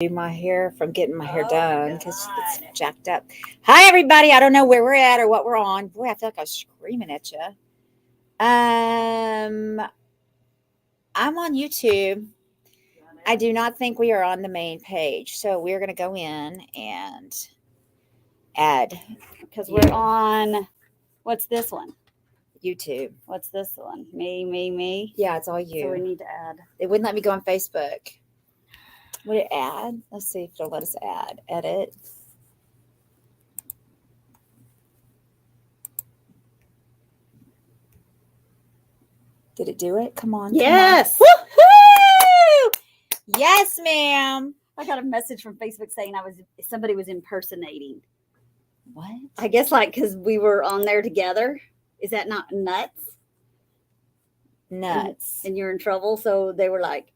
Do my hair from getting my hair done because it's jacked up. Hi, everybody. I don't know where we're at or what we're on. Boy, I feel like I was screaming at you. I'm on YouTube. I do not think we are on the main page, so we're going to go in and add because we're on. What's this one? YouTube. What's this one? Me. Yeah, it's all you. So we need to add. It wouldn't let me go on Facebook. Would it add? Let's see if it'll let us add. Edit. Did it do it? Come on. Yes. Come on. Woo-hoo! Yes, ma'am. I got a message from Facebook saying somebody was impersonating. What? I guess because we were on there together. Is that not nuts? Nuts. And you're in trouble. So they were like,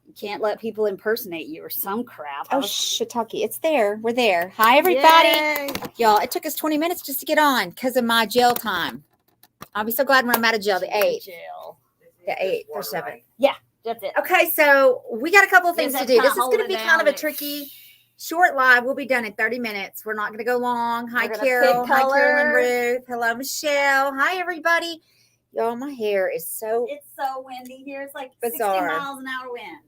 you can't let people impersonate you or some crap. Oh, shiitake. It's there. We're there. Hi, everybody. Yay. Y'all, it took us 20 minutes just to get on because of my jail time. I'll be so glad when I'm out of jail. The 8. Jail. The 8 or 7. Yeah, that's it. Okay, so we got a couple of things to do. This is going to be kind of a down. tricky short live. We'll be done in 30 minutes. We're not going to go long. Hi, We're gonna Carol. pick Hi, color. Carolyn Ruth. Hello, Michelle. Hi, everybody. Y'all, my hair is so It's so windy here. It's like bizarre. 60 miles an hour wind.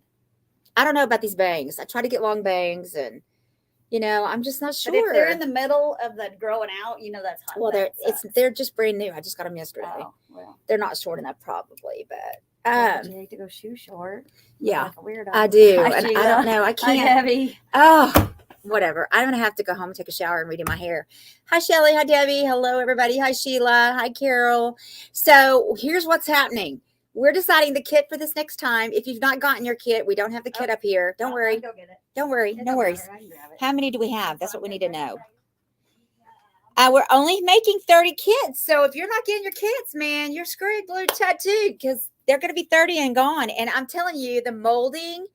I don't know about these bangs. I try to get long bangs and, I'm just not sure. But if they're in the middle of the growing out, that's hot. Well, they're just brand new. I just got them yesterday. Oh, well. They're not short enough probably, but you hate to go shoe short. yeah, Like a weirdo. I do. Hi, And I Sheila. don't know. I Hi, can't. Debbie. Oh, whatever. I'm going to have to go home and take a shower and redo my hair. Hi, Shelly. Hi, Debbie. Hello, everybody. Hi, Sheila. Hi, Carol. So here's what's happening. We're deciding the kit for this next time. If you've not gotten your kit, we don't have the kit up here. Don't worry. I'll go get it. Don't worry. It No don't worries. matter. I can grab it. How many do we have? That's what we need to know. We're only making 30 kits. So if you're not getting your kits, man, you're screwed, blue tattooed, because they're going to be 30 and gone. And I'm telling you, the molding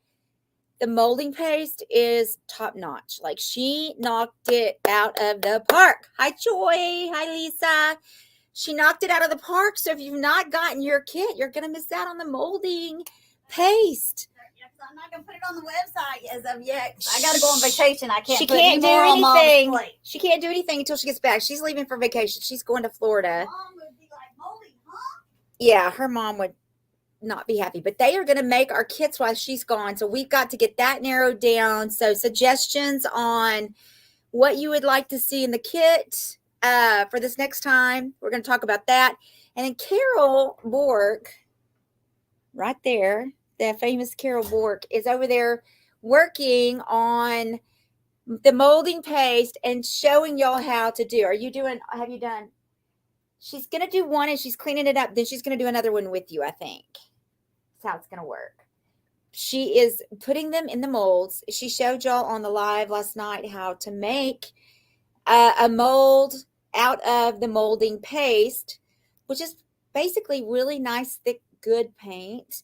paste is top notch. Like, she knocked it out of the park. Hi, Joy. Hi, Lisa. She knocked it out of the park. So if you've not gotten your kit, you're going to miss out on the molding paste. I'm not gonna put it on the website as of yet. I gotta go on vacation. I can't. She put can't do any more on Mom's anything. plate. She can't do anything until she gets back. She's leaving for vacation. She's going to Florida. Mom would be like, "Moldy, huh?" Yeah, her mom would not be happy, but they are going to make our kits while she's gone. So we've got to get that narrowed down. So suggestions on what you would like to see in the kit for this next time. We're going to talk about that. And then Carol Bork, right there, the famous Carol Bork, is over there working on the molding paste and showing y'all how to do. Have you done? She's going to do one and she's cleaning it up. Then she's going to do another one with you, I think. That's how it's going to work. She is putting them in the molds. She showed y'all on the live last night how to make a mold out of the molding paste, which is basically really nice, thick, good paint.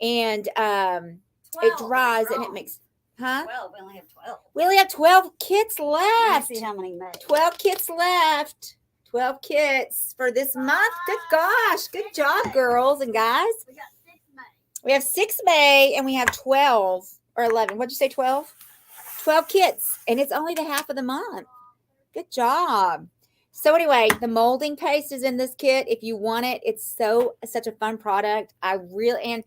And it dries and it makes, 12. We only have 12. We only have 12 kits left. Let's see how many made. 12 kits left. 12 kits for this month. Good gosh. Good job, girls and guys. We got 6 May. We have 6 May and we have 12 or 11. What'd you say, 12? 12 kits. And it's only the half of the month. Good job. So anyway, the molding paste is in this kit. If you want it, it's such a fun product. And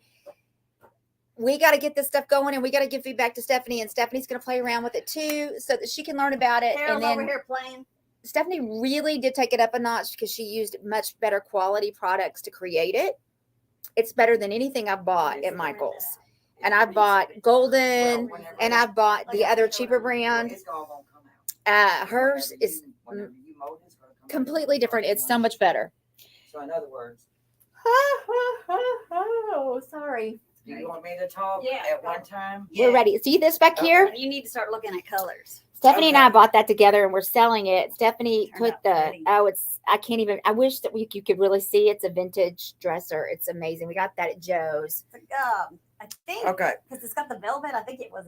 we got to get this stuff going and we got to give feedback to Stephanie, and Stephanie's going to play around with it too so that she can learn about it. Carol's and then over here playing. Stephanie really did take it up a notch because she used much better quality products to create it. It's better than anything I've bought at Michael's. And I bought Golden and I've bought the other cheaper brand. Hers is completely different. It's so much better. So in other words, Oh, sorry. do you want me to talk at one time? We're ready. See this back here? You need to start looking at colors. Stephanie and I bought that together and we're selling it. Stephanie Turned put out pretty. I can't even, I wish that you could really see. It's a vintage dresser. It's amazing. We got that at Joe's. I think, Okay. because it's got the velvet. I think it was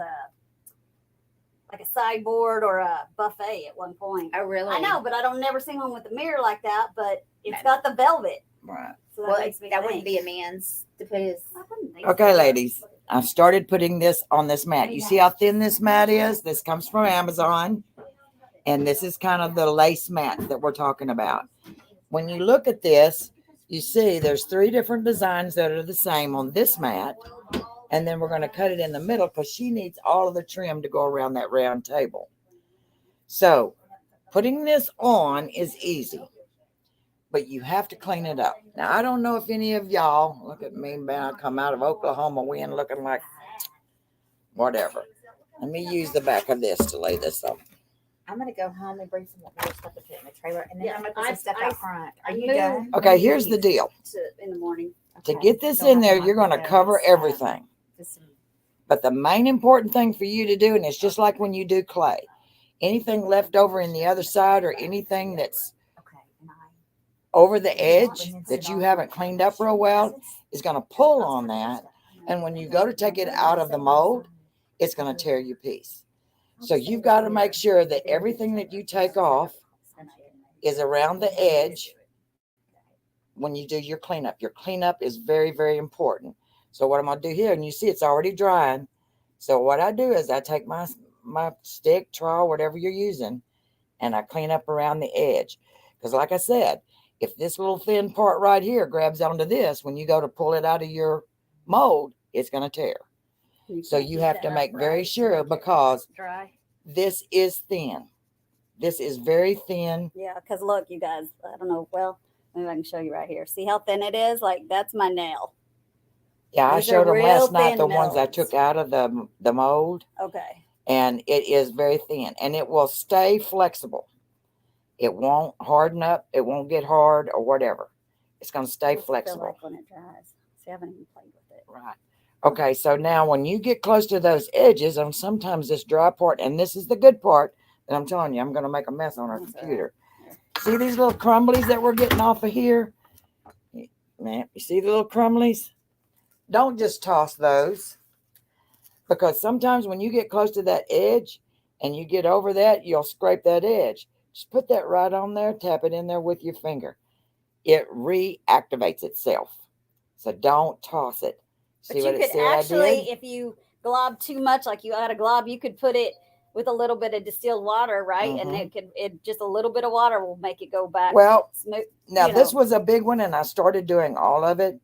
like a sideboard or a buffet at one point. Oh, really? I know, but I don't never see one with a mirror like that. But it's got the velvet, Right. so that Well, makes me that think. wouldn't be a man's to put his. I wouldn't think Okay, so. ladies. I started putting this on this mat. You see how thin this mat is? This comes from Amazon. And this is kind of the lace mat that we're talking about. When you look at this, you see there's 3 different designs that are the same on this mat. And then we're going to cut it in the middle because she needs all of the trim to go around that round table. So putting this on is easy, but you have to clean it up. Now, I don't know if any of y'all, look at me, man, I come out of Oklahoma wind looking like whatever. Let me use the back of this to lay this on. I'm gonna go home and bring some more stuff to put in the trailer, and then I'm gonna put some stuff out front. Are you moved done? Okay, here's the deal. In the morning. To get this in there, you're going to cover everything. But the main important thing for you to do, and it's just like when you do clay, anything left over in the other side or anything that's over the edge that you haven't cleaned up real well is going to pull on that. And when you go to take it out of the mold, it's going to tear your piece. So you've got to make sure that everything that you take off is around the edge when you do your cleanup. Your cleanup is very, very important. So what I'm going to do here, and you see it's already drying. So what I do is I take my stick, trowel, whatever you're using, and I clean up around the edge. Because like I said, if this little thin part right here grabs onto this, when you go to pull it out of your mold, it's going to tear. So you have to make very sure, because this is thin. This is very thin. Yeah, because look, you guys, I don't know. Well, maybe I can show you right here. See how thin it is? Like, that's my nail. Yeah, I These showed are them last real night, thin the ones I melons. took out of the mold. Okay. And it is very thin. And it will stay flexible. It won't harden up. It won't get hard or whatever. It's going to stay flexible. Feel like when it dries. See, I haven't even played with it. Right. Okay, so now when you get close to those edges, and sometimes this dry part, and this is the good part that I'm telling you, I'm going to make a mess on our computer. See these little crumblies that we're getting off of here? Man, you see the little crumblies? Don't just toss those, because sometimes when you get close to that edge and you get over that, you'll scrape that edge. Just put that right on there, tap it in there with your finger. It reactivates itself. So don't toss it. But you could actually, if you glob too much, like you had a glob, you could put it with a little bit of distilled water, right? Mm-hmm. And it just a little bit of water will make it go back. Well, smooth. Now this was a big one, and I started doing all of it.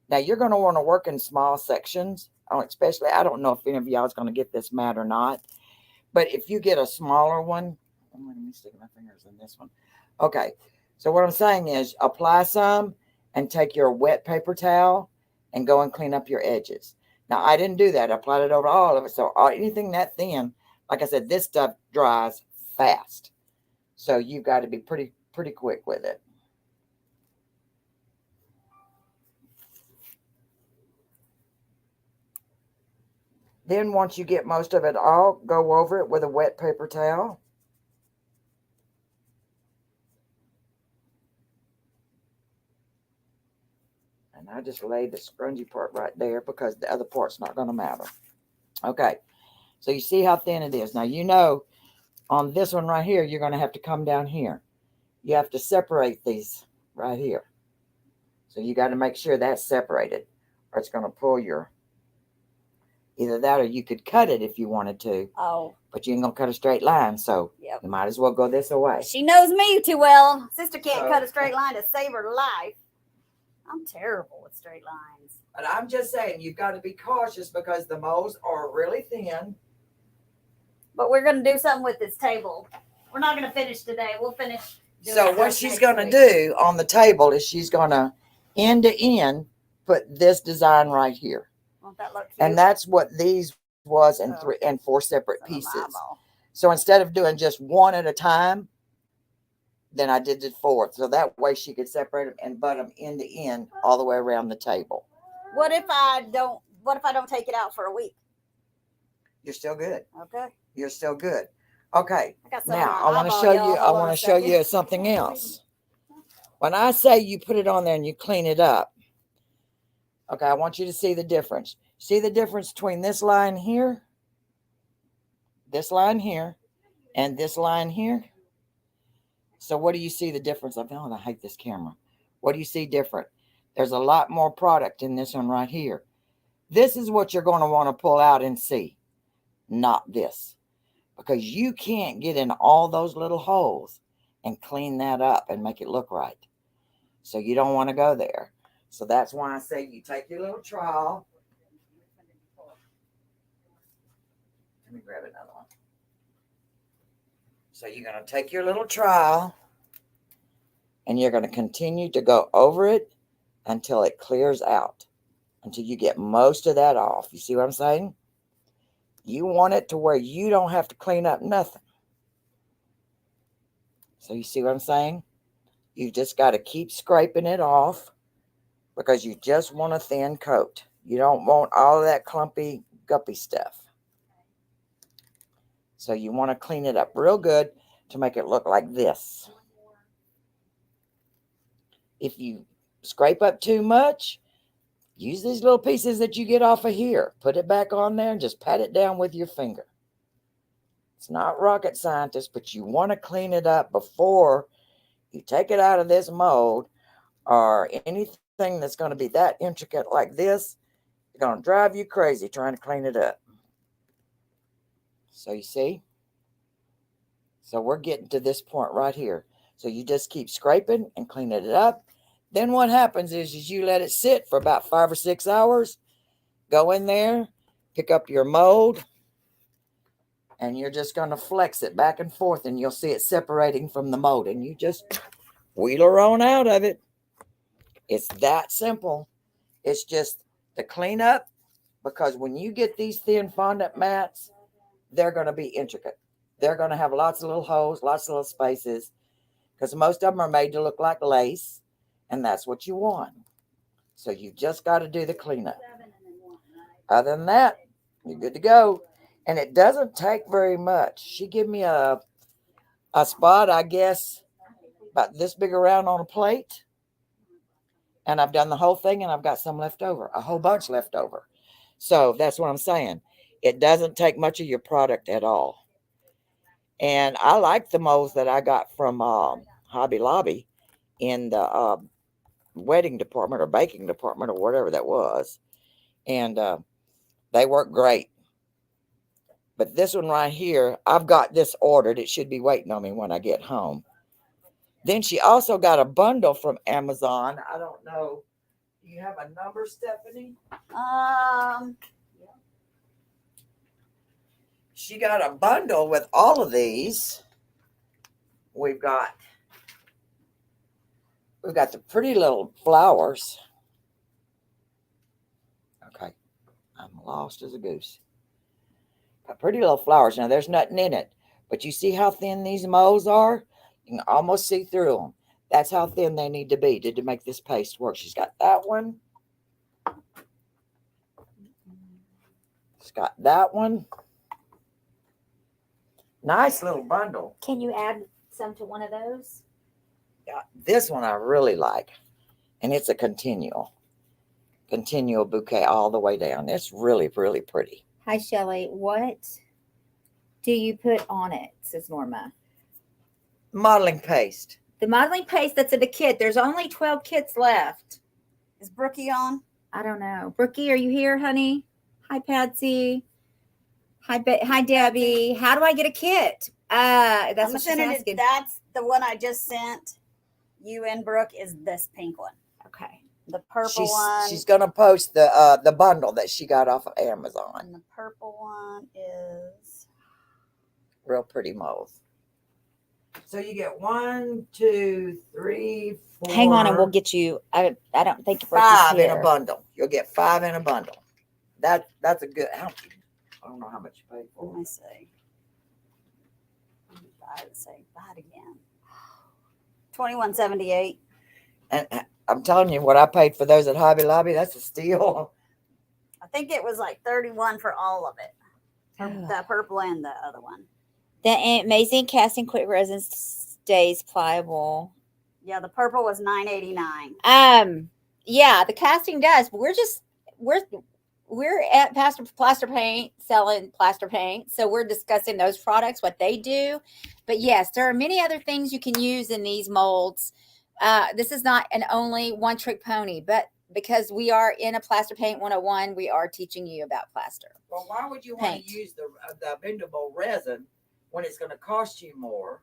Now you're going to want to work in small sections. Especially, I don't know if any of y'all is going to get this mat or not, but if you get a smaller one, let me stick my fingers in this one. Okay, so what I'm saying is apply some and take your wet paper towel and go and clean up your edges. Now I didn't do that. I applied it over all of it. So anything that thin, like I said, this stuff dries fast. So you've got to be pretty quick with it. Then once you get most of it all, go over it with a wet paper towel. And I just laid the scrungy part right there because the other part's not going to matter. Okay, so you see how thin it is. Now, you know, on this one right here, you're going to have to come down here. You have to separate these right here. So you got to make sure that's separated, or it's going to pull your, either that or you could cut it if you wanted to. Oh. But you ain't going to cut a straight line, so you might as well go this away. She knows me too well. Sister can't cut a straight line to save her life. I'm terrible with straight lines. But I'm just saying, you've got to be cautious because the molds are really thin. But we're going to do something with this table. We're not going to finish today. We'll finish. So what she's going to do on the table is she's going to end to end put this design right here. Won't that look cute? And that's what these was in 3 and 4 separate pieces. So instead of doing just one at a time, then I did the 4th. So that way she could separate them and butt them end to end all the way around the table. What if I don't take it out for a week? You're still good. Okay. You're still good. Okay. Now I want to show you something else. When I say you put it on there and you clean it up, okay, I want you to see the difference. See the difference between this line here, and this line here? So what do you see the difference of? Oh, I hate this camera. What do you see different? There's a lot more product in this one right here. This is what you're going to want to pull out and see, not this, because you can't get in all those little holes and clean that up and make it look right. So you don't want to go there. So that's why I say you take your little trowel. Let me grab another one. So you're going to take your little trowel and you're going to continue to go over it until it clears out, until you get most of that off. You see what I'm saying? You want it to where you don't have to clean up nothing. So you see what I'm saying? You just got to keep scraping it off because you just want a thin coat. You don't want all of that clumpy, guppy stuff. So you want to clean it up real good to make it look like this. If you scrape up too much, use these little pieces that you get off of here. Put it back on there and just pat it down with your finger. It's not rocket scientist, but you want to clean it up before you take it out of this mold, or anything that's going to be that intricate like this. It's going to drive you crazy trying to clean it up. So you see? So we're getting to this point right here. So you just keep scraping and cleaning it up. Then what happens is you let it sit for about 5 or 6 hours. Go in there, pick up your mold, and you're just going to flex it back and forth, and you'll see it separating from the mold, and you just wheel her on out of it. It's that simple. It's just the cleanup, because when you get these thin fondant mats, they're going to be intricate. They're going to have lots of little holes, lots of little spaces, because most of them are made to look like lace, and that's what you want. So you just got to do the cleanup. Other than that, you're good to go. And it doesn't take very much. She gave me a spot, I guess, about this big around on a plate. And I've done the whole thing, and I've got some left over, a whole bunch left over. So that's what I'm saying. It doesn't take much of your product at all. And I like the molds that I got from Hobby Lobby in the wedding department or baking department or whatever that was. And they work great. But this one right here, I've got this ordered. It should be waiting on me when I get home. Then she also got a bundle from Amazon. I don't know. Do you have a number, Stephanie? She got a bundle with all of these. We've got the pretty little flowers. Okay. I'm lost as a goose. Got pretty little flowers. Now, there's nothing in it. But you see how thin these molds are? You can almost see through them. That's how thin they need to be to make this paste work. She's got that one. She's got that one. Nice little bundle. Can you add some to one of those? Yeah, this one I really like. And it's a continual bouquet all the way down. It's really, really pretty. Hi, Shelley. What do you put on it, says Norma? Modeling paste. The modeling paste that's in the kit. There's only 12 kits left. Is Brookie on? I don't know. Brookie, are you here, honey? Hi, Patsy. Hi, Debbie. How do I get a kit? That's what she's asking. That's the one I just sent you and Brooke. Is this pink one? Okay. The purple one. She's gonna post the bundle that she got off of Amazon. And the purple one is real pretty molds. So you get 1, 2, 3, 4. Hang on, and we'll get you. I don't think 5 in a bundle. You'll get 5 in a bundle. That's a good. I don't know how much you paid for. Let me see. I would say buy it again. $21.78. And I'm telling you, what I paid for those at Hobby Lobby, that's a steal. I think it was like $31 for all of it. The purple and the other one. The amazing casting quick resin stays pliable. Yeah, the purple was $9.89. Yeah, the casting does. But we're at Plaster Paint selling plaster paint, so we're discussing those products, what they do. But yes, there are many other things you can use in these molds. This is not an only one trick pony, but because we are in a Plaster Paint 101, we are teaching you about plaster. Well, why would you want to use the bendable resin when it's going to cost you more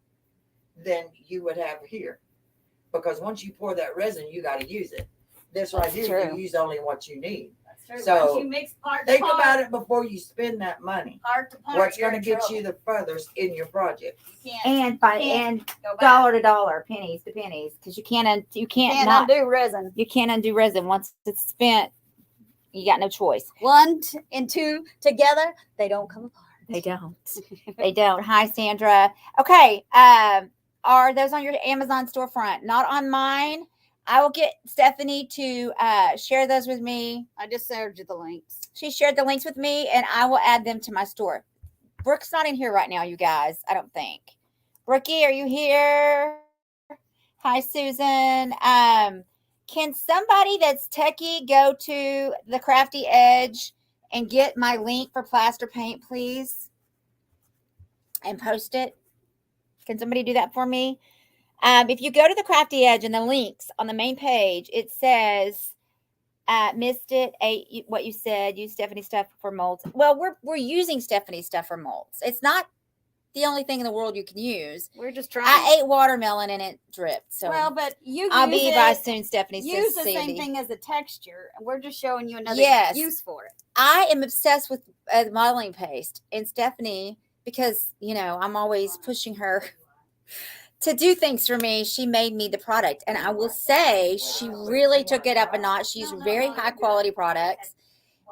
than you would have here? Because once you pour that resin, you got to use it. This right here, you use only what you need. So once you mix part think about it before you spend that money. Part to part, what's going to get you the furthest in your project? And dollar to dollar, pennies to pennies, because you can't undo resin. You can't undo resin once it's spent. You got no choice. 1 and 2 together, they don't come apart. They don't. They don't. Hi, Sandra. Okay. Are those on your Amazon storefront? Not on mine. I will get Stephanie to share those with me. I just shared you the links. She shared the links with me, and I will add them to my store. Brooke's not in here right now, you guys. I don't think. Brookie, are you here? Hi, Susan. Can somebody that's techie go to the Crafty Edge and get my link for Plaster Paint, please? And post it. Can somebody do that for me? If you go to the Crafty Edge and the links on the main page, it says, missed it, what you said, use Stephanie's stuff for molds. Well, we're using Stephanie's stuff for molds. It's not the only thing in the world you can use. We're just trying. I ate watermelon and it dripped. So well, but I'll be by soon, Stephanie. Use the same thing as a texture. We're just showing you another use for it. I am obsessed with modeling paste and Stephanie because, I'm always pushing her to do things for me. She made me the product, and I will say she really took it up a notch. She used very high quality products,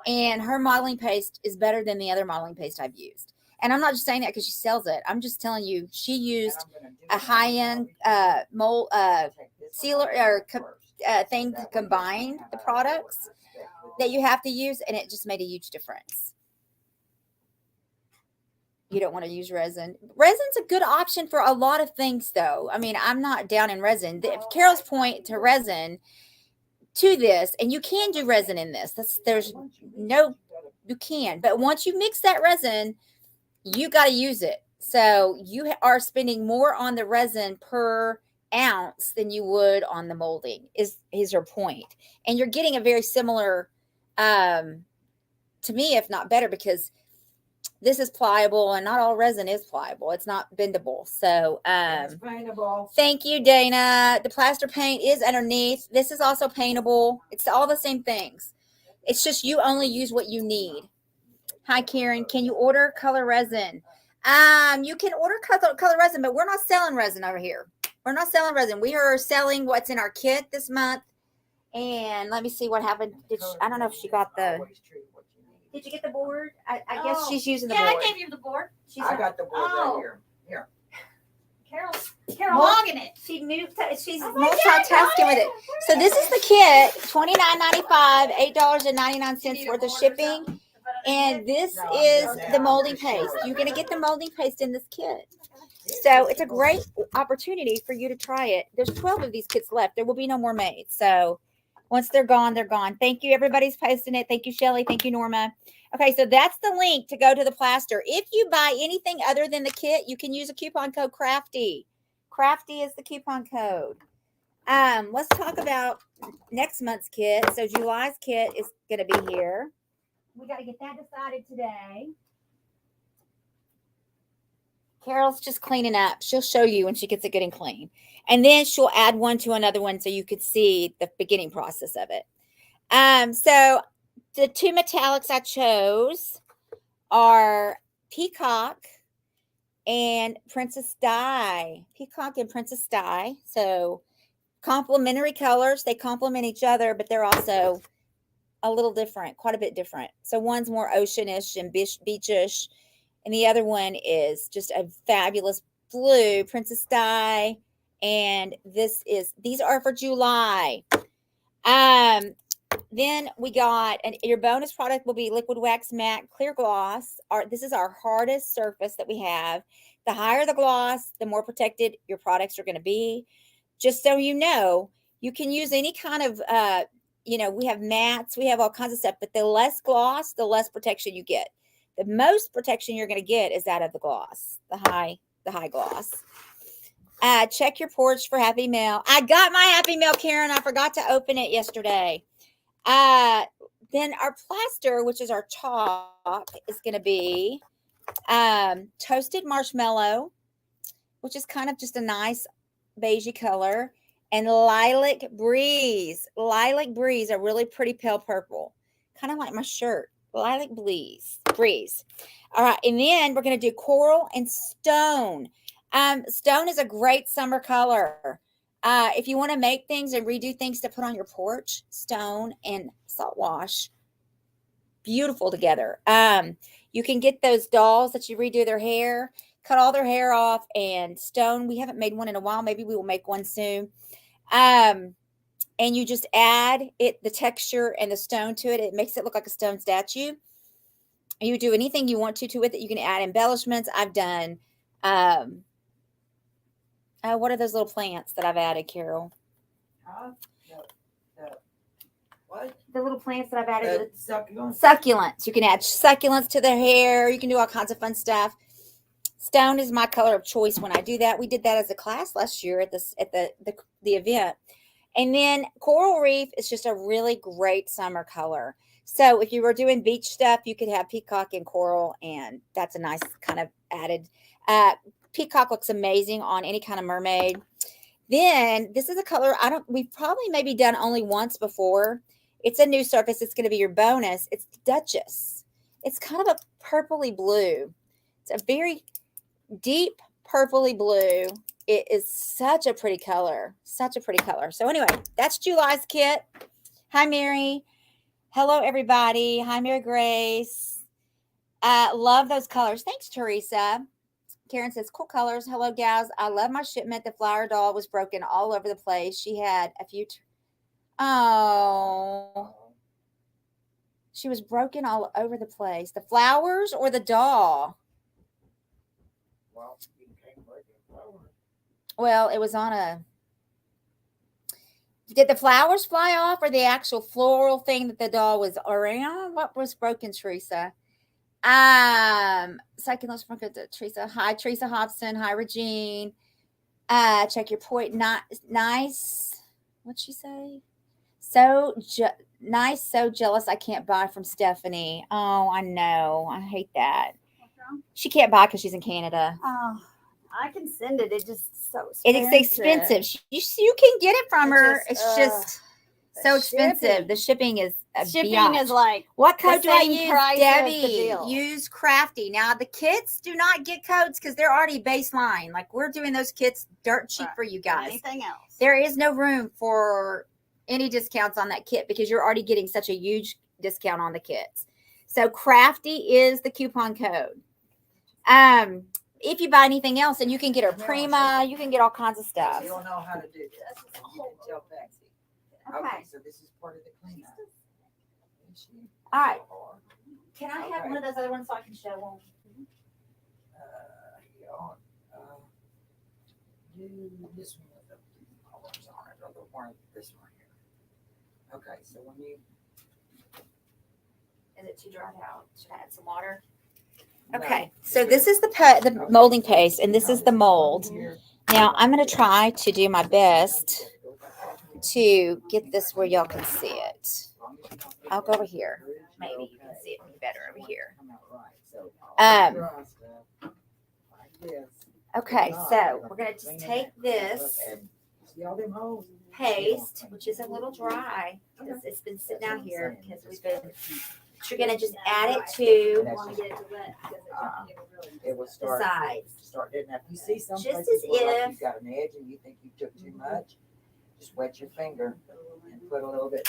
and her modeling paste is better than the other modeling paste I've used. And I'm not just saying that because she sells it. I'm just telling you, she used a high-end mold sealer or thing to combine the products that you have to use, and it just made a huge difference. You don't want to use resin. Resin's a good option for a lot of things, though. I mean, I'm not down in resin. Carol's point to resin to this, and you can do resin in this. You can. But once you mix that resin, you got to use it. So you are spending more on the resin per ounce than you would on the molding, is her point. And you're getting a very similar, to me, if not better, because this is pliable, and not all resin is pliable. It's not bendable. So, it's paintable. Thank you, Dana. The plaster paint is underneath. This is also paintable. It's all the same things. It's just you only use what you need. Hi, Karen. Can you order color resin? You can order color resin, but we're not selling resin over here. We're not selling resin. We are selling what's in our kit this month. And let me see what happened. I don't know if she got the... Did you get the board? I guess she's using the board. Yeah, I gave you the board. I got the board right here. Here. Carol logging it. She's multitasking with it. So this is the kit, $29.95, $8.99 worth of shipping. And this is the molding paste. You're going to get the molding paste in this kit. So it's a great opportunity for you to try it. There's 12 of these kits left. There will be no more made. So once they're gone, they're gone. Thank you. Everybody's posting it. Thank you, Shelly. Thank you, Norma. Okay, so that's the link to go to the plaster. If you buy anything other than the kit, you can use a coupon code Crafty. Crafty is the coupon code. Let's talk about next month's kit. So July's kit is going to be here. We got to get that decided today. Carol's just cleaning up. She'll show you when she gets it good and clean. And then she'll add one to another one so you could see the beginning process of it. So the two metallics I chose are Peacock and Princess Dye. Peacock and Princess Dye. So complementary colors. They complement each other, but they're also a little different, quite a bit different. So one's more oceanish and beachish, and the other one is just a fabulous blue, Princess Dye. And these are for July. Then we got, your bonus product will be Liquid Wax Matte Clear Gloss. This is our hardest surface that we have. The higher the gloss, the more protected your products are going to be. Just so you know, you can use any kind of, we have mattes, we have all kinds of stuff, but the less gloss, the less protection you get. The most protection you're going to get is out of the gloss, the high gloss. Check your porch for Happy Mail. I got my Happy Mail, Karen. I forgot to open it yesterday. Then our plaster, which is our chalk, is going to be toasted marshmallow, which is kind of just a nice beigey color, and lilac breeze. Lilac breeze, a really pretty pale purple, kind of like my shirt. Lilac breeze. All right, and then we're going to do coral and stone. Stone is a great summer color. If you want to make things and redo things to put on your porch, stone and salt wash, beautiful together. You can get those dolls that you redo their hair, cut all their hair off, and stone. We haven't made one in a while. Maybe we will make one soon. And you just add the texture and the stone to it. It makes it look like a stone statue. You do anything you want to with it. You can add embellishments. I've done, what are those little plants that I've added, Carol? What? The little plants that I've added. Succulents. Succulents. You can add succulents to their hair. You can do all kinds of fun stuff. Stone is my color of choice when I do that. We did that as a class last year at the event. And then coral reef is just a really great summer color. So if you were doing beach stuff, you could have peacock and coral, and that's a nice kind of added. Peacock looks amazing on any kind of mermaid. Then this is a color we've probably maybe done only once before. It's a new surface. It's going to be your bonus. It's Duchess. It's kind of a purpley blue. It's a very deep purpley blue. It is such a pretty color. Such a pretty color. So anyway, that's July's kit. Hi, Mary. Hello, everybody. Hi, Mary Grace. Love those colors. Thanks, Teresa. Karen says, cool colors. Hello, gals. I love my shipment. The flower doll was broken all over the place. She had a few. She was broken all over the place. The flowers or the doll? Well, it was on a. Did the flowers fly off, or the actual floral thing that the doll was around? What was broken, Teresa? Succulents from Teresa. Hi, Teresa Hobson. Hi, Regine. Check your point. Not nice. What'd she say? So nice. So jealous. I can't buy from Stephanie. Oh, I know. I hate that. What's wrong? She can't buy because she's in Canada. Oh, I can send it. It's just so expensive. It's expensive. You can get it from her. It's just so expensive. The shipping is is like, what code do I use, Debbie? Use Crafty. Now the kits do not get codes because they're already baseline. Like, we're doing those kits dirt cheap for you guys. Anything else? There is no room for any discounts on that kit because you're already getting such a huge discount on the kits. So Crafty is the coupon code. If you buy anything else, and you can get her Prima, you can get all kinds of stuff. You don't know how to do this. You can tell Betsy. Okay, so this is part of the cleanup. All right. Can I have one of those other ones so I can show them? Do this one with the colors on it, or the one, this one here. Okay, so when you. Is it too dried out? Should I add some water? Okay, so this is the molding paste, and this is the mold. Now, I'm going to try to do my best to get this where y'all can see it. I'll go over here. Maybe you can see it better over here. Okay, so we're going to just take this paste, which is a little dry because it's been sitting out here because we've been. You're going to just add it to the sides. You see some just places as where, if like, you've got an edge and you think you took too much, just wet your finger and put a little bit,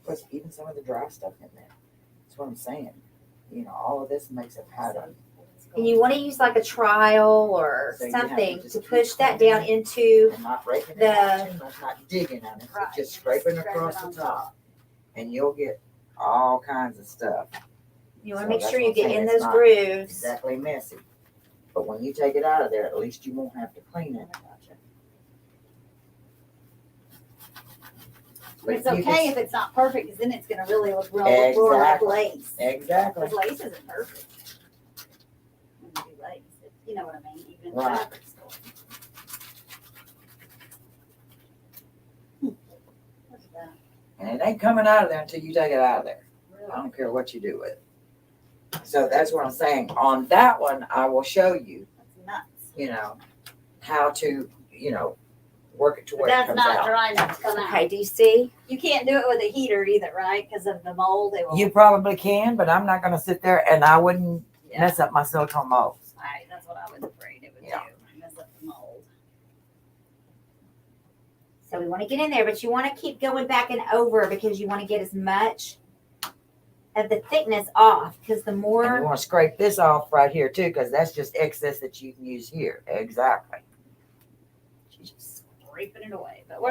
put even some of the dry stuff in there. That's what I'm saying. You know, all of this makes a pattern. And you want to use like a trowel or something to push that down into not breaking it out too much, not digging on it, but just scraping across the top, and you'll get all kinds of stuff. You want to make sure you get in those grooves. Exactly messy. But when you take it out of there, at least you won't have to clean it. But it's okay if it's not perfect, because then it's going to really look more like lace. Exactly. Because lace isn't perfect. When you do lace, you know what I mean? Even right. Fabric store. Look at that. And it ain't coming out of there until you take it out of there. I don't care what you do with it. So that's what I'm saying. On that one, I will show you, That's nuts. you know, how to, you know, work it to But where it that's comes not out. dry enough to come out. Okay, do you see? You can't do it with a heater either, right? Because of the mold. They will. You probably can, but I'm not going to sit there and I wouldn't Yeah. mess up my silicone molds. Right, that's what I was afraid it would Yeah. do. Mess up the mold. So we want to get in there, but you want to keep going back and over because you want to get as much of the thickness off because the And you more want to scrape this off right here too, because that's just excess that you can use here. Exactly. She's just scraping it away. But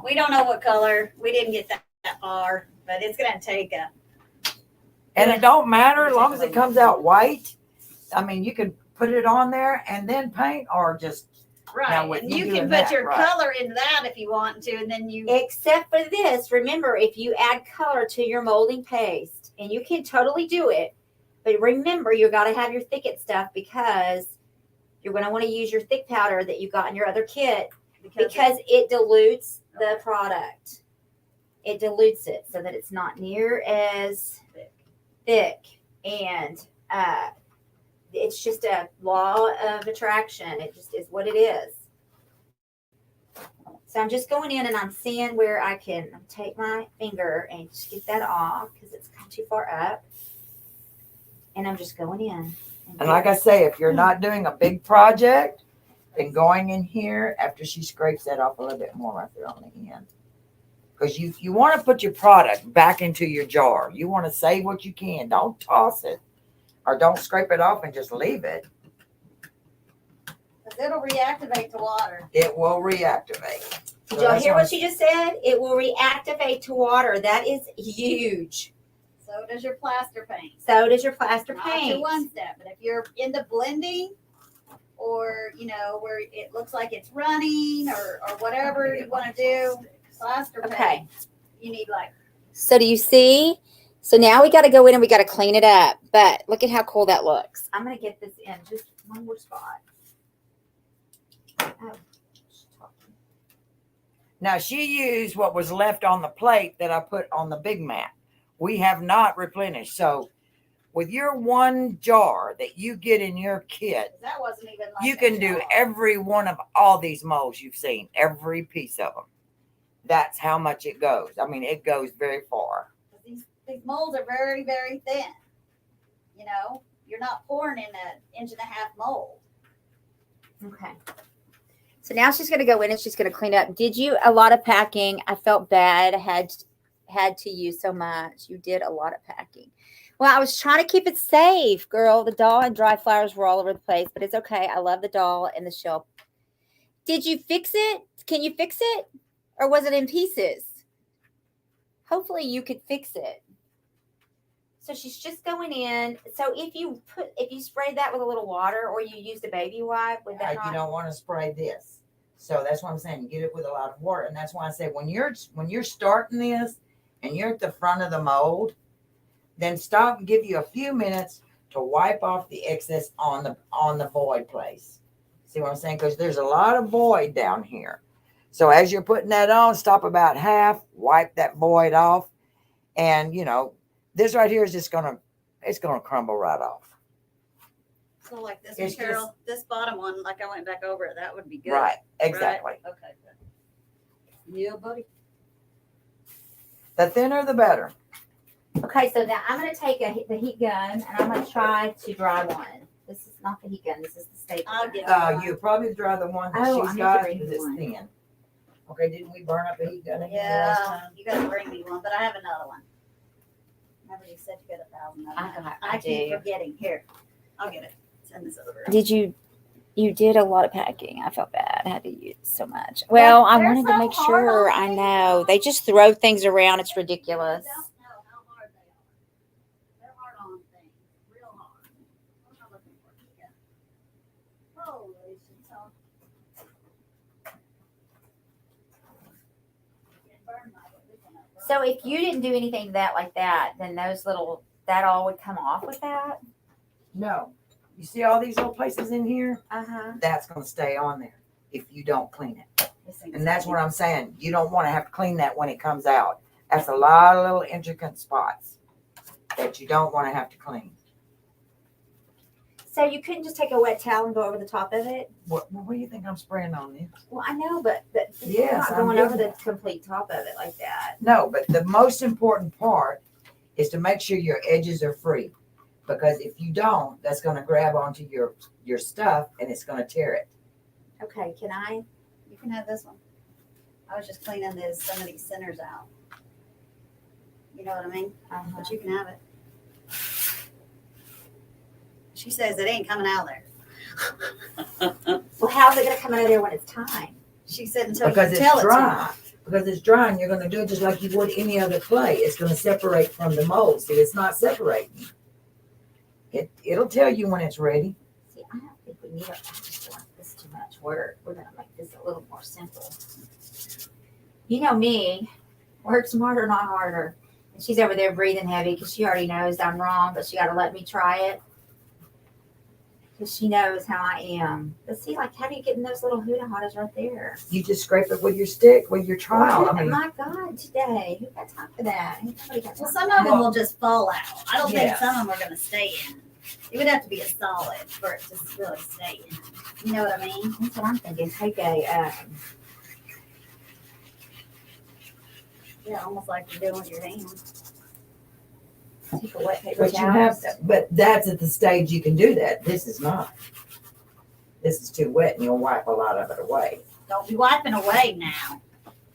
we don't know what color. We didn't get that far, but it's gonna take a. And it don't matter as long as it comes out white. I mean, you can put it on there and then paint or just Right, Now, with and you you doing can put that, your right. color in that if you want to, and then you. except for this, remember if you add color to your molding paste, and you can totally do it, but remember you got to have your thicket stuff because you're going to want to use your thick powder that you got in your other kit because it dilutes the product. It dilutes it so that it's not near as thick, and it's just a law of attraction. It just is what it is. So I'm just going in and I'm seeing where I can take my finger and just get that off because it's come too far up. And I'm just going in. And like I say, if you're not doing a big project, then going in here after she scrapes that off a little bit more right there on the end. Because you want to put your product back into your jar. You want to save what you can. Don't toss it or don't scrape it off and just leave it. Because it'll reactivate to water. It will reactivate. Did y'all hear what she just said? It will reactivate to water. That is huge. So does your plaster paint. So does your plaster Not paint. your one step, but if you're into blending or, you know, where it looks like it's running or whatever you want to do, plaster paint, Okay. you need like. So do you see? So now we got to go in and we got to clean it up. But look at how cool that looks. I'm going to get this in just one more spot. Oh. Now she used what was left on the plate that I put on the big mat. We have not replenished. So with your one jar that you get in your kit, That wasn't even like you can do every one of all these molds you've seen, every piece of them. That's how much it goes. I mean, it goes very far. These molds are very, very thin. You know, you're not pouring in an 1.5-inch mold. Okay. So now she's going to go in and she's going to clean up. Did you a lot of packing? I felt bad. Had to use so much. You did a lot of packing. Well, I was trying to keep it safe, girl. The doll and dry flowers were all over the place, but it's okay. I love the doll and the shelf. Did you fix it? Can you fix it? Or was it in pieces? Hopefully you could fix it. So she's just going in. So if you sprayed that with a little water or you used a baby wipe, would that not? You don't want to spray this. So that's what I'm saying. You get it with a lot of water. And that's why I say when you're starting this and you're at the front of the mold, then stop and give you a few minutes to wipe off the excess on the void place. See what I'm saying? Because there's a lot of void down here. So as you're putting that on, stop about half, wipe that void off. And you know, this right here is just it's gonna crumble right off. So like this It's material, this bottom one, like I went back over it, that would be good. Right, exactly. Right? Okay, good. Yeah, buddy. The thinner, the better. Okay, so now I'm going to take the heat gun and I'm going to try to dry one. This is not the heat gun. This is the staple I'll gun. get You probably dry the one that Oh, I she's need to got bring because you it's one. thin. Okay, didn't we burn up a heat gun again last Yeah, time? you got to bring me one, but I have another one. Remember you said you got 1,000 of them. I keep do. forgetting. Here, I'll get it. Send this over. Did you did a lot of packing. I felt bad. I had to use so much. Well, I they're wanted to so make hard sure. on I me. know. They just throw things around. It's ridiculous. I don't know how hard they are. They're hard on things. Real hard. What am I looking for? Yeah. Holy shit. So if you didn't do anything like that, then that all would come off with that? No. You see all these little places in here? Uh-huh. That's going to stay on there if you don't clean it. And that's what I'm saying. You don't want to have to clean that when it comes out. That's a lot of little intricate spots that you don't want to have to clean. So you couldn't just take a wet towel and go over the top of it? What do you think I'm spraying on this? Well, I know, but you're Yes, not I'm going over doing the complete top of it like that. No, but the most important part is to make sure your edges are free. Because if you don't, that's going to grab onto your stuff and it's going to tear it. Okay, can I? You can have this one. I was just cleaning some of these centers out. You know what I mean? But you can have it. She says it ain't coming out there. Well, how's it going to come out of there when it's time? She said until Because you it's tell it dry. to. Because it's dry and you're going to do it just like you would any other clay. It's going to separate from the mold. See, it's not separating. It'll tell you when it's ready. See, I don't think we need it. I just want this too much work. We're going to make this a little more simple. You know me, work smarter, not harder. And she's over there breathing heavy because she already knows I'm wrong, but she got to let me try it. Because she knows how I am. But see, like, how do you get in those little Huda Hadas right there? You just scrape it with your stick, with your trowel. Oh my God, today. Who got time for that? Well, some of them will just fall out. I don't think Yes. some of them are going to stay in. It would have to be a solid for it to really stay in. You know what I mean? That's what I'm thinking. Take a, Yeah, almost like you're doing with your hands. take a wet paper But you towel. have to, but that's at the stage you can do that. This is not. This is too wet and you'll wipe a lot of it away. Don't be wiping away now.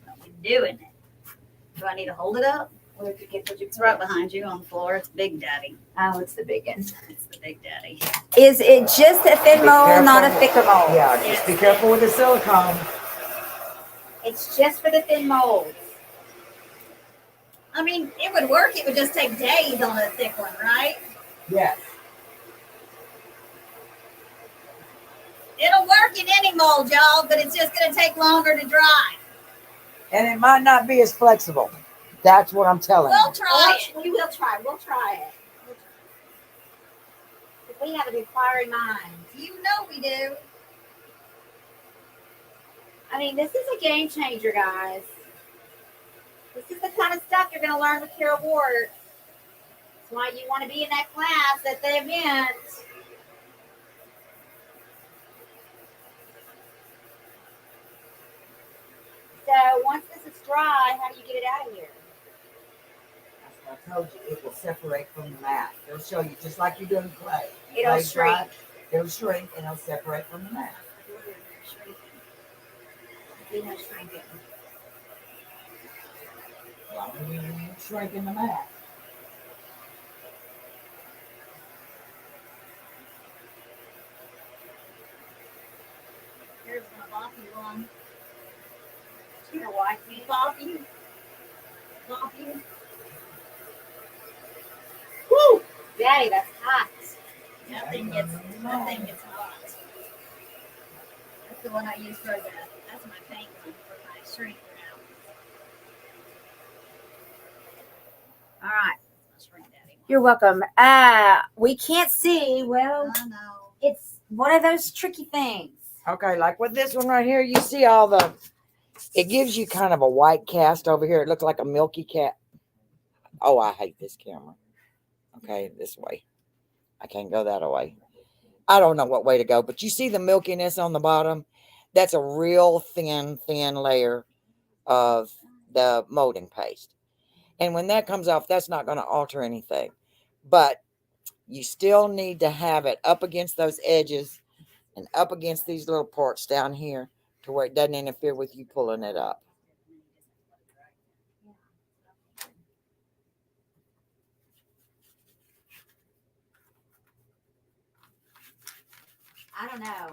Don't be doing it. Do I need to hold it up? Where'd you get? It's right behind you on the floor. It's Big Daddy. Oh, it's the big one. It's the Big Daddy. Is it just a thin Be mold, not a careful. thicker mold? Yeah, just be careful with the silicone. It's just for the thin molds. I mean, it would work. It would just take days on a thick one, right? Yes. It'll work in any mold, y'all, but it's just going to take longer to dry. And it might not be as flexible. That's what I'm telling you. We'll try it. We will try. We'll try it. We have an inquiring mind. You know we do. I mean, this is a game changer, guys. This is the kind of stuff you're going to learn with Carol Ward. That's why you want to be in that class at the event. So once this is dry, how do you get it out of here? I told you it will separate from the mat. It'll show you just like you're doing clay. It'll Clay's dry, shrink. It'll shrink and it'll separate from the mat. You know, shrinking. Well, you ain't shrinking the mat. Here's my bop you one. You know why? Bop you. Bop you. Woo! Daddy, that's hot. Nothing gets hot. That's the one I use for that's my paint one for my shrink wrap. All right. That's my shrink daddy one. You're welcome. We can't see. Well, I know. it's one of those tricky things. Okay, like with this one right here, you see it gives you kind of a white cast over here. It looks like a milky cat. Oh, I hate this camera. Okay, this way. I can't go that way. I don't know what way to go, but you see the milkiness on the bottom? That's a real thin layer of the molding paste. And when that comes off, that's not going to alter anything. But you still need to have it up against those edges and up against these little parts down here to where it doesn't interfere with you pulling it up. I don't know. I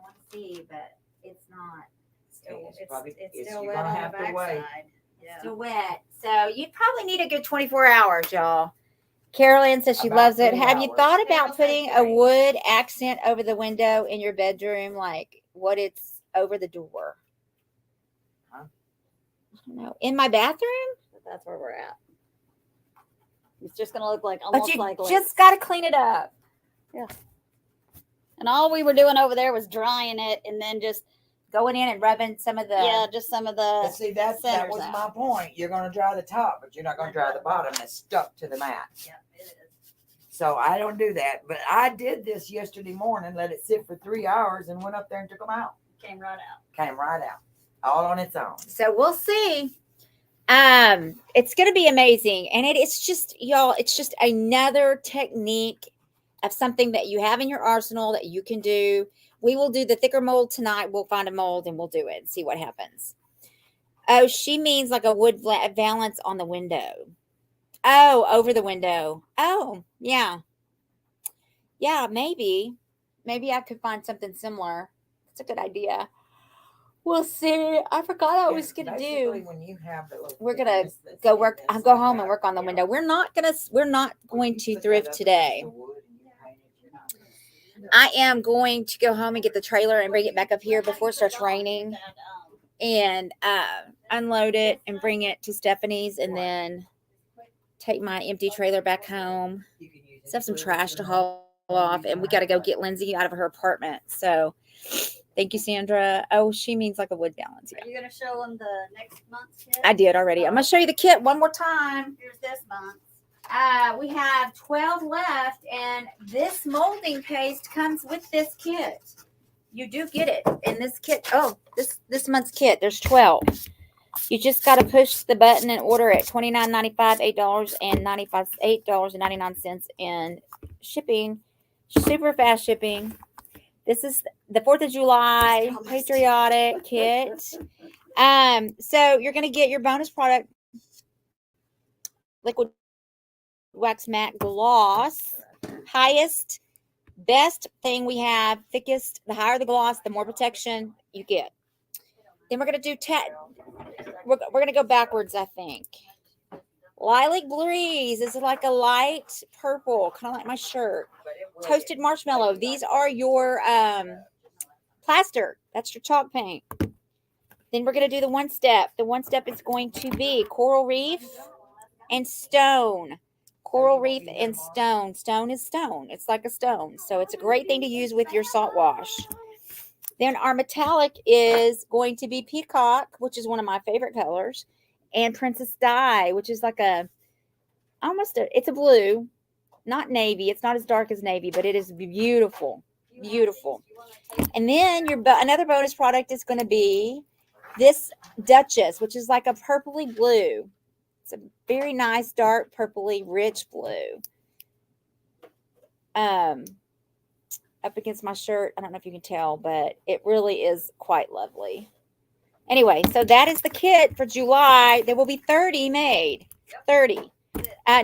want to see, but it's not. It's still you're wet gonna on have the to wait. backside. Yeah. Still wet. So you'd probably need a good 24 hours, y'all. Carolyn says she About loves it. 3 Have you hours. thought Yeah, about I'll say putting a 3. wood accent over the window in your bedroom, like what it's over the door? Huh? I don't know. In my bathroom? But that's where we're at. It's just gonna look like But almost you like just got to clean it up. and all we were doing over there was drying it and then just going in and rubbing some of the. Yeah, just some of the. But see, that centers was out. my point. You're going to dry the top, but you're not going to dry the bottom that's stuck to the mat. Yeah, it is. So I don't do that. But I did this yesterday morning, let it sit for 3 hours, and went up there and took them out. Came right out. Came right out, all on its own. So we'll see. It's going to be amazing. And it's just, y'all, it's just another technique of something that you have in your arsenal that you can do. We will do the thicker mold tonight. We'll find a mold and we'll do it and see what happens. Oh, she means like a wood valance on the window. Oh, over the window. Oh, yeah. Yeah, maybe. Maybe I could find something similar. That's a good idea. We'll see. I forgot what I was gonna do. When you have the We're gonna go work. I'll go home and work on the window. We're not going to thrift today. I am going to go home and get the trailer and bring it back up here before it starts raining, and unload it and bring it to Stephanie's, and then take my empty trailer back home. Just have some trash to haul off, and we got to go get Lindsay out of her apartment. So. Thank you, Sandra. Oh, she means like a wood balance. Yeah. Are you going to show them the next month's kit? I did already. I'm going to show you the kit one more time. Here's this month. We have 12 left, and this molding paste comes with this kit. You do get it in this kit. Oh, this month's kit. There's 12. You just got to push the button and order it. $29.95, $8.99 in shipping. Super fast shipping. This is the 4th of July patriotic kit. So you're going to get your bonus product, liquid wax matte gloss. Highest, best thing we have, thickest. The higher the gloss, the more protection you get. Then we're going to do we're going to go backwards, I think. Lilac Breeze is like a light purple, kind of like my shirt. Toasted marshmallow. These are your plaster. That's your chalk paint. Then we're going to do the one step. The one step is going to be coral reef and stone. Coral reef and stone. Stone is stone. It's like a stone. So it's a great thing to use with your salt wash. Then our metallic is going to be peacock, which is one of my favorite colors, and princess dye, which is like it's a blue. Not navy. It's not as dark as navy, but it is beautiful. Beautiful. And then another bonus product is going to be this Duchess, which is like a purpley blue. It's a very nice, dark, purpley, rich blue. Up against my shirt. I don't know if you can tell, but it really is quite lovely. Anyway, so that is the kit for July. There will be 30 made. 30.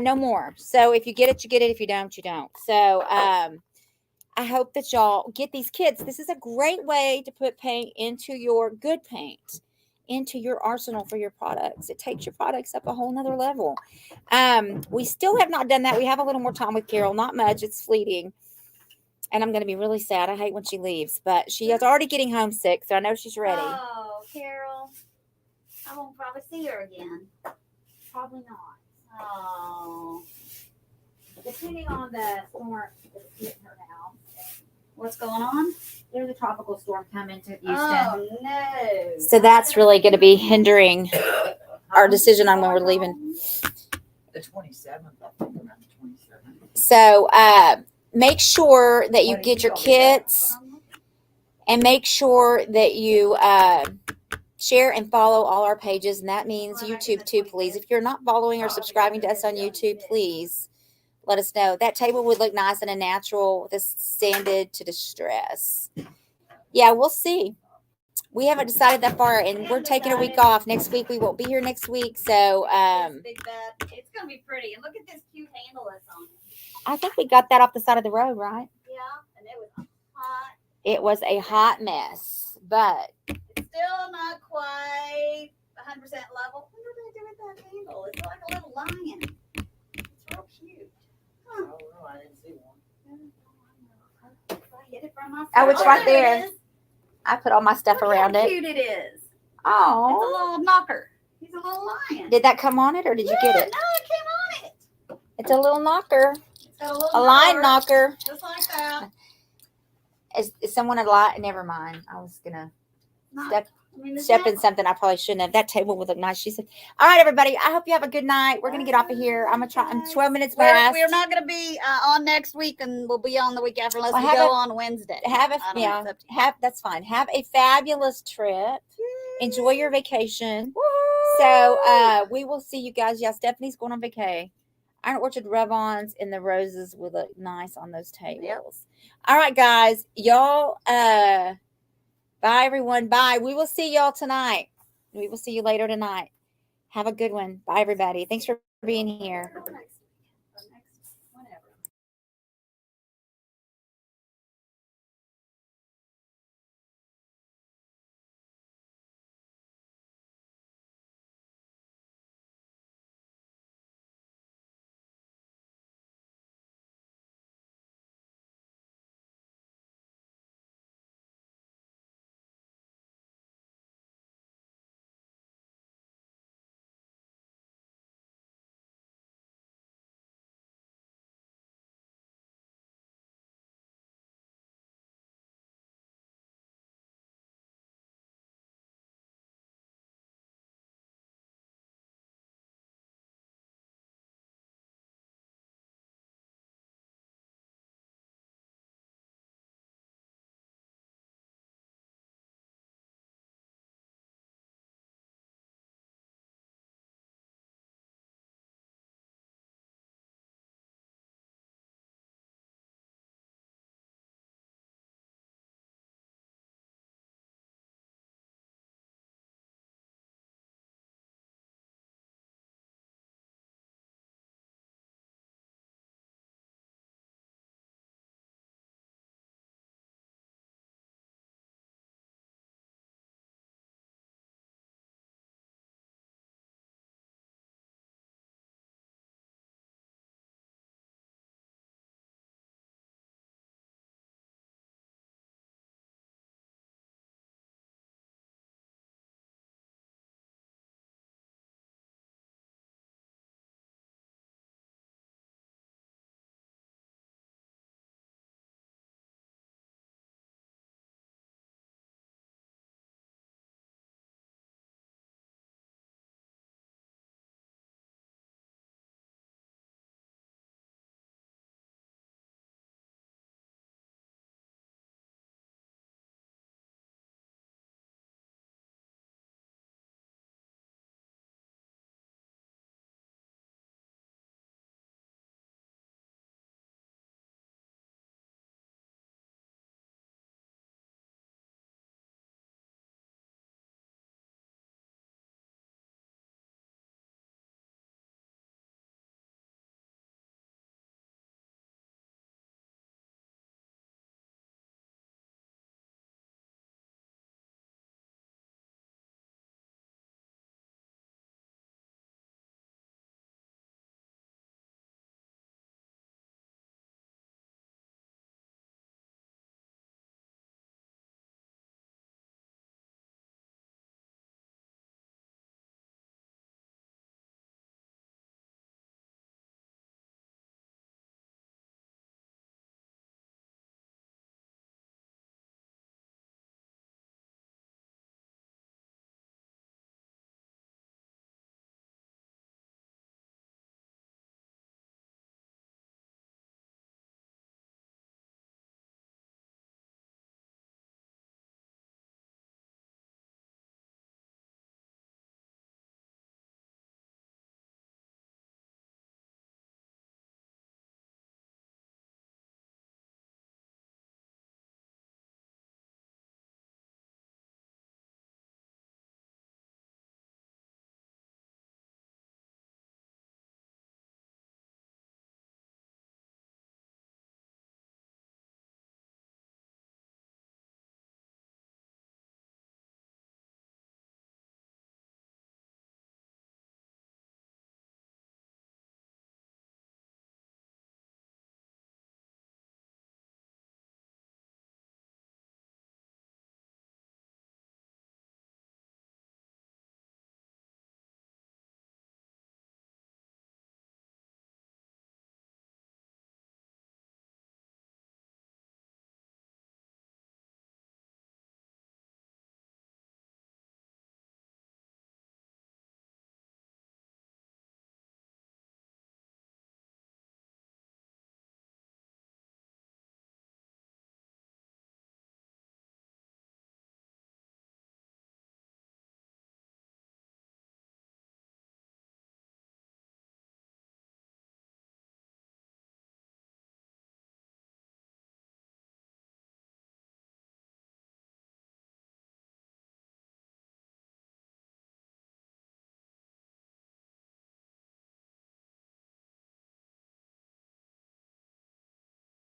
No more. So if you get it, you get it. If you don't, you don't. So I hope that y'all get these kits. This is a great way to put paint into your good paint, into your arsenal for your products. It takes your products up a whole nother level. We still have not done that. We have a little more time with Carol. Not much. It's fleeting. And I'm going to be really sad. I hate when she leaves. But she is already getting homesick, so I know she's ready. Oh, Carol. I won't probably see her again. Probably not. Oh. Depending on the storm that's hitting her now. What's going on? There's a tropical storm coming to Houston. Oh, no. So that's really going to be hindering our decision on when we're leaving. The 27th, I think, around the 27th. So make sure that you get your kits, and make sure that you share and follow all our pages. And that means YouTube too, please. If you're not following or subscribing to us on YouTube, please let us know. That table would look nice and a natural, this sanded to distress. Yeah, we'll see. We haven't decided that far, and we're taking a week off. Next week, we won't be here next week. So Big bed. It's going to be pretty. And look at this cute handle that's on it. I think we got that off the side of the road, right? Yeah, and it was hot. It was a hot mess, but It's still not quite 100% level. What did they do with that handle? It's like a little lion. It's real cute. Huh. Oh, no, I didn't see one. If I hit it from my Oh, it's right there. there. I put all my stuff around How it. cute it is. It's a Oh, little knocker. He's a little lion. did that come on it, or did you get it? No, it came on it. It's a little knocker, It's got a little a line knocker, knocker. just like that. Is someone a lie? Never mind. I was gonna. Step I mean, there's step not- in something I probably shouldn't have. That table would look nice. She said, all right, everybody. I hope you have a good night. We're going to get off of here. I'm going to try. I'm 12 minutes past. We're not going to be on next week, and we'll be on the week after unless Well, we have go a- on Wednesday. Have a, I don't know, yeah, it's up to you. have, that's fine. Have a fabulous trip. Enjoy your vacation. So we will see you guys. Yeah, Stephanie's going on vacay. Iron Orchard rub-ons and the roses will look nice on those tables. All right, guys. Y'all, bye, everyone. Bye. We will see y'all tonight. We will see you later tonight. Have a good one. Bye, everybody. Thanks for being here.